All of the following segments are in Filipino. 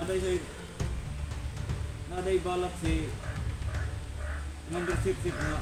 naday balak si Commander Sip nga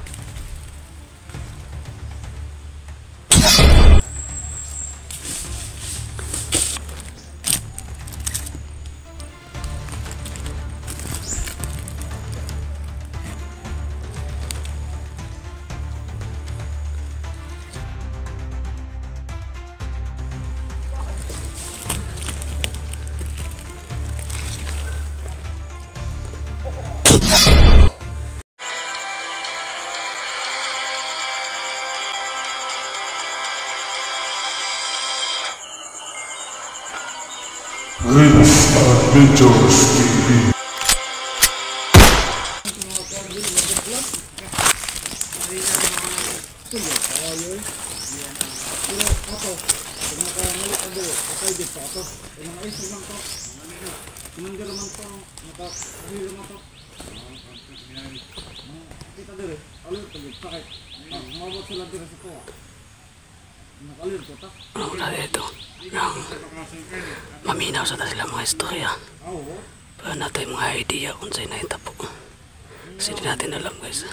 Rips Adventures TV. Ito nang maminaw sa sila mga istorya para natin mga idea kung sa'yo na itapo kasi di natin alam guys.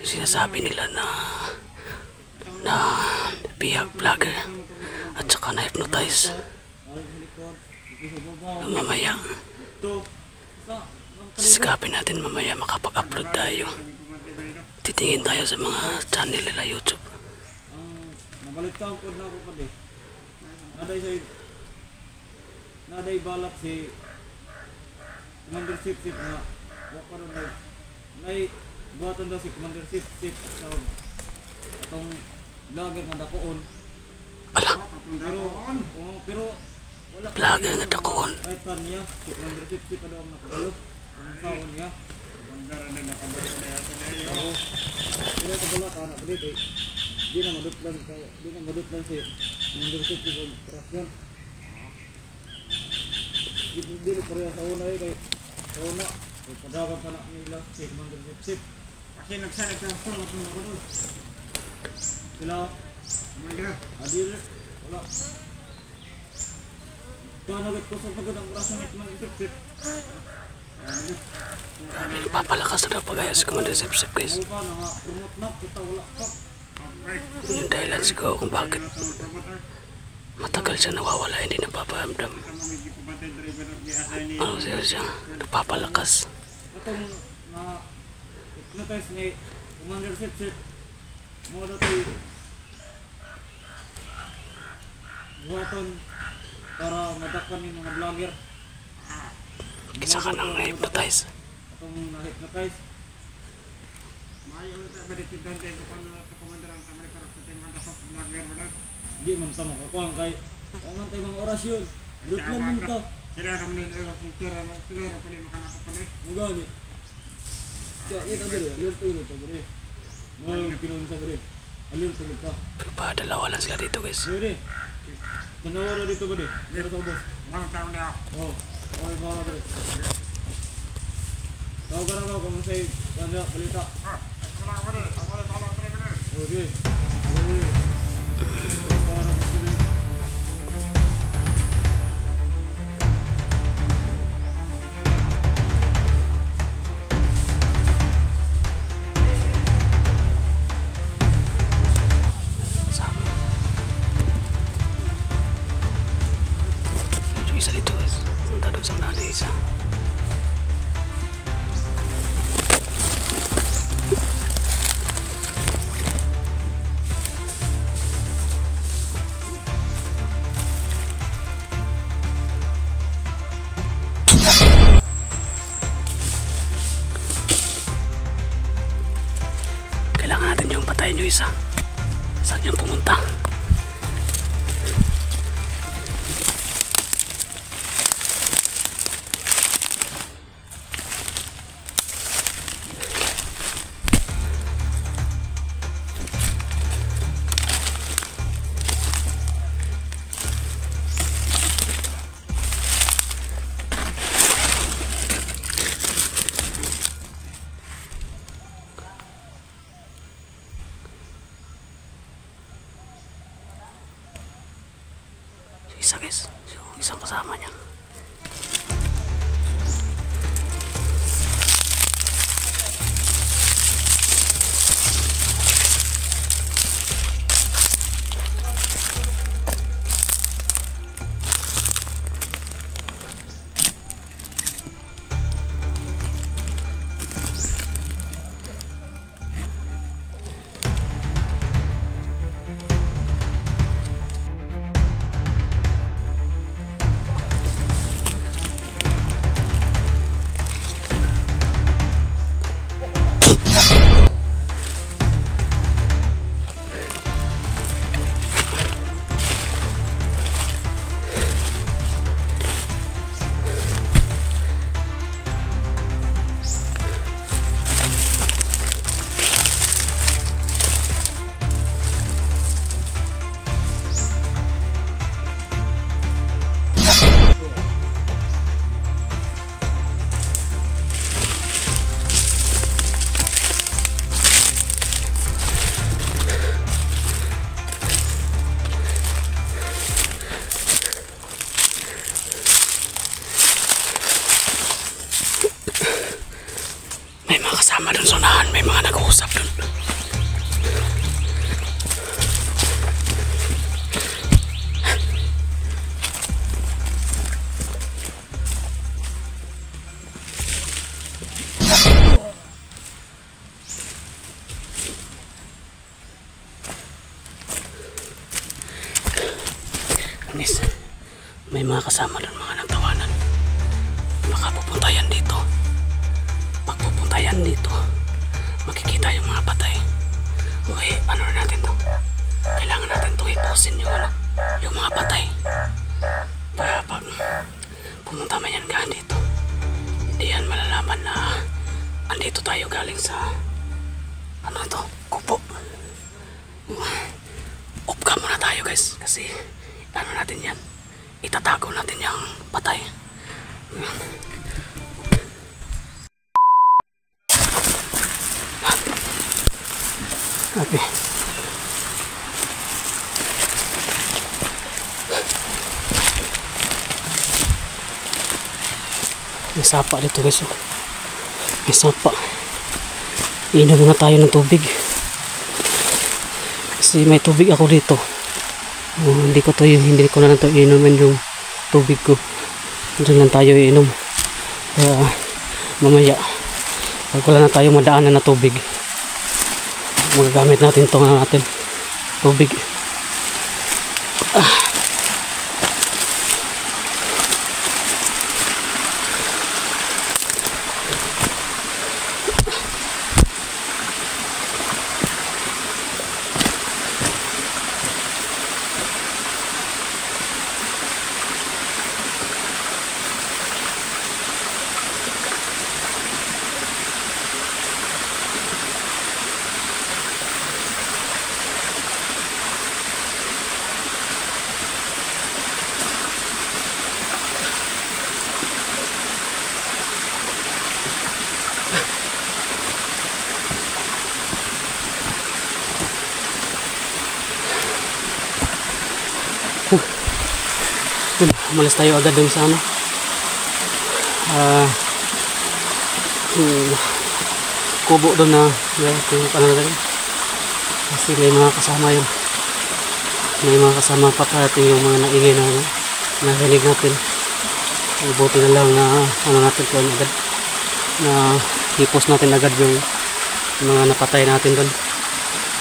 Sinasabi nila na bihag vlogger at saka na-hypnotize mamaya. Sisikapin natin mamaya makapag-upload tayo. Titingin tayo sa mga channel nila YouTube. Nabaliktang ko na ako pala. Naday balak si Commander Sip nga wako ron nay buhaton daw si Commander Sip sa atong vlogger nga dakoon. Pero wala Vlogger nga dakoon. kahit saan niya si Commander Sip pa daw ang nakabalo ang saon niya. Pero kabala ka na dito di na madutlan si Commander Sip sa operasyon. Hindi na pareha sa una kay sa una padagan pa na nila si Commander Sip kasi nagsanag ka sa mga doon sila adir wala kanagit ko sa pagod ang operasyon ni Commander Sip. Papalakas na pagaya si Commander Sip guys. Yung dahilan siguro kung bakit matagal siya nawawala, hindi napaparamdam. Ano siya napapalakas. Itong hypnotize ni Commander Sip mo na ito buhaton para madakpan yung mga vlogger. Kisa ka nang na-hypnotize. Itong na-hypnotize di man sa makakuha kay man tayo mga orasyon lutlan man ito mugani kaya ito dali alert ulit ito dali mga pinunong sa dali alert ulit ka Pero pa dalawa lang sila dito guys. dali tanawara dito ba di meron sa ubos Mga tao na oo okay para dali tawag ka na ako kung sa'yo ganda balita okay Isa dito guys. Punta doon sa nanay isa. Kailangan natin yung patayin yung isa. Saan yung pumunta? Isa guys, so, isang kasama niya. kasama dun sa unahan, may mga nag-uusap dun. Anis, may mga kasama dun, mga nagtawanan. Baka pupunta yan dito. Pag pupunta yan dito, makikita yung mga patay. Okay, ano natin to? Kailangan natin to ipusin yung mga patay. Para pag pumunta man yan ka dito, hindi yan malalaman na andito tayo galing sa ano ito, kupo. Off cam muna tayo guys, kasi ano natin yan, itatago natin yung patay. Okay. May sapa dito guys. May sapa. Inom na tayo ng tubig. Kasi may tubig ako dito. Hindi ko na lang ito inumin yung tubig ko. Diyan lang tayo iinom. Kaya mamaya pag wala na tayong madaanan na tubig, magagamit natin ito natin tubig. Umalis tayo agad dun sa ano, kubo doon na kung ano na rin. Kasi may mga kasama yun, may mga kasama pa parating yung mga naingay na narinig natin. Buti na lang na ano natin kung agad na hipos natin agad yung mga napatay natin doon.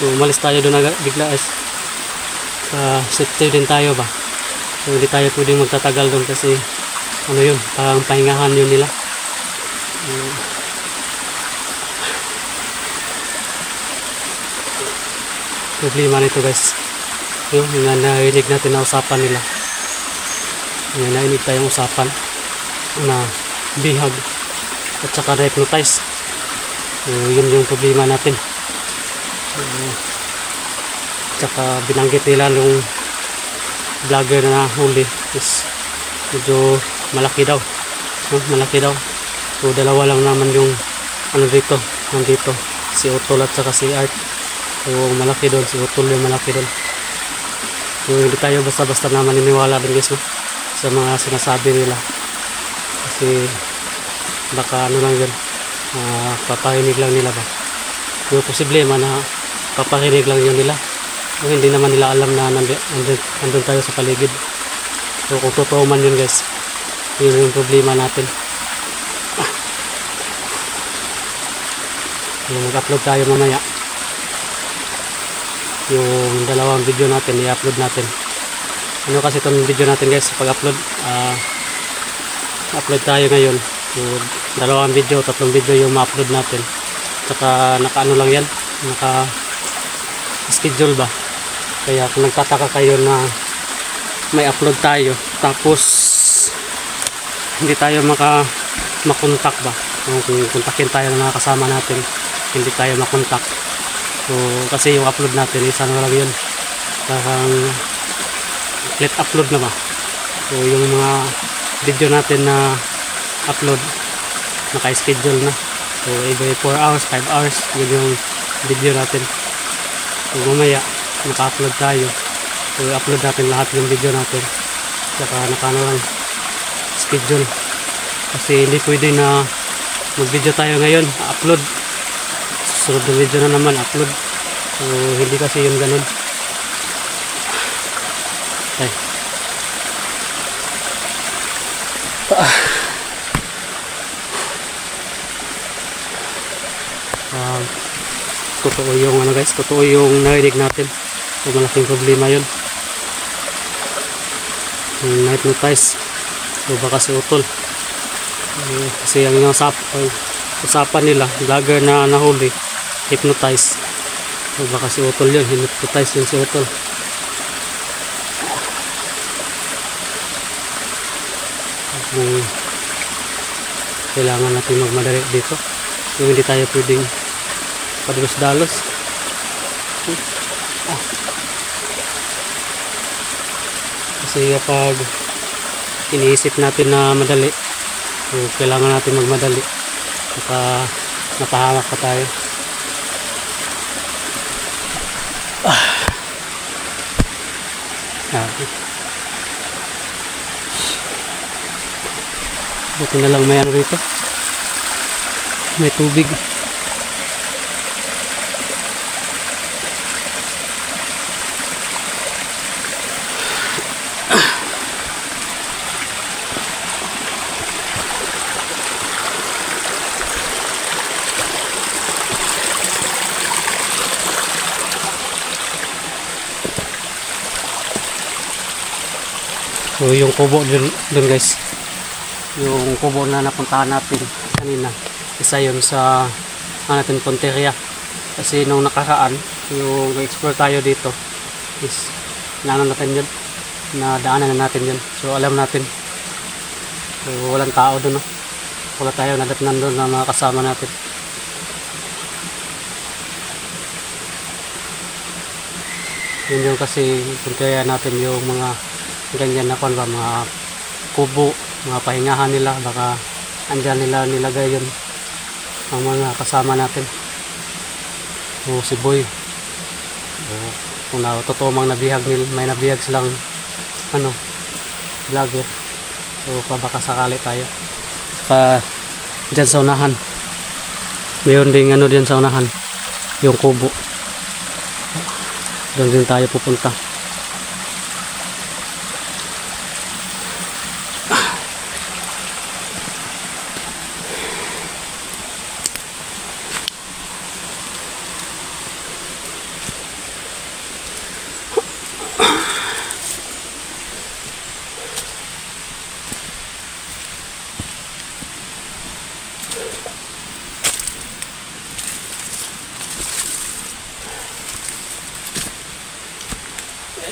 So, umalis tayo doon agad bigla as safety din tayo ba. So, hindi tayo pwedeng magtatagal doon kasi ano yun, parang pahingahan yun nila. Problema nito guys, yung narinig natin na usapan nila, yung narinig tayong usapan na bihag at saka na-hypnotize. Yun yung problema natin. Tsaka binanggit nila nung vlogger na huli is medyo malaki daw, malaki daw. So dalawa lang naman yung ano dito, nandito si Utol at saka si Art. So malaki doon, si Utol yung malaki doon. So hindi tayo basta-basta na maniniwala din guys, no? Sa mga sinasabi nila, kasi baka ano lang yun, papahinig lang nila ba. So posible man na papahinig lang yun nila. So, hindi naman nila alam na nandun tayo sa paligid. So kung totoo man yun guys, yun yung problema natin. Mag-upload tayo mamaya. Yung dalawang video natin, i-upload natin. Ano kasi itong video natin guys, pag-upload, upload tayo ngayon. So, dalawang video, tatlong video yung ma-upload natin. Tsaka naka-ano lang yan, naka-schedule ba. Kaya kung nagtataka kayo na may upload tayo tapos hindi tayo makontak ba, kung kontakin tayo ng mga kasama natin, hindi tayo makontak. So kasi yung upload natin is ano lang yun, parang late upload na ba. So yung mga video natin na upload naka-schedule na. So every 4 hours, 5 hours yun yung video natin. So mamaya naka-upload tayo. So i-upload natin lahat yung video natin. Saka nakano lang schedule. Kasi hindi pwede na mag-video tayo ngayon, upload susunod na video na naman upload. So hindi kasi yun ganun. Ay. Totoo yung ano guys, totoo yung narinig natin. So malaking problema yun. Yung na-hypnotize. So baka si Utol. Kasi ang usapan nila, vlogger na nahuli, hypnotize. So baka si Utol yun, hypnotize yun si Utol. Kailangan natin magmadali dito. Yung hindi tayo pwedeng padalos-dalos. Kasi kapag iniisip natin na madali, so kailangan natin magmadali. Baka napahamak pa tayo. Buti na lang may ano rito, may tubig. So yung kubo dun guys, yung kubo na napuntahan natin kanina, isa yun sa natin Punteria. Kasi nung nakaraan, yung explore tayo dito is naano natin yun, nadaanan na natin yun. So alam natin, so walang tao dun, no? Wala tayo nadatnan doon na mga kasama natin. Yun yung kasi Punteria natin, yung mga ganyan na kon ba, mga kubo, mga pahingahan nila, baka andyan nila nilagay yun ang mga kasama natin. O si Boy, kung totoo mang nabihag nila, may nabihag silang ano, vlogger. So baka sakali tayo dyan sa unahan, mayroon din ano dyan sa unahan, yung kubo, doon din tayo pupunta.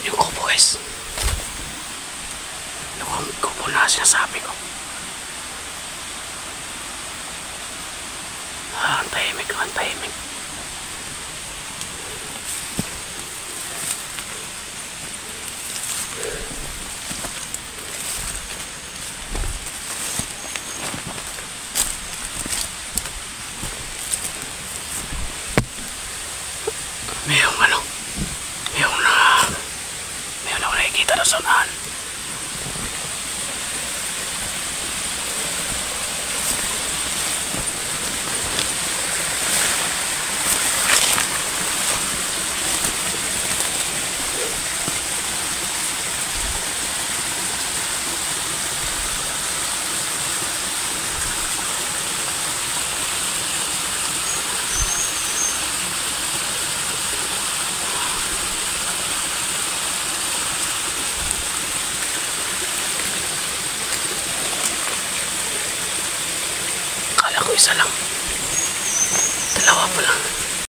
Yung kubo guys, yung kubo na sinasabi ko. Ang tahimik, ang tahimik. Mayroong ano, mayroong ako nakikita na sa unahan. Isa lang, dalawa pa lang.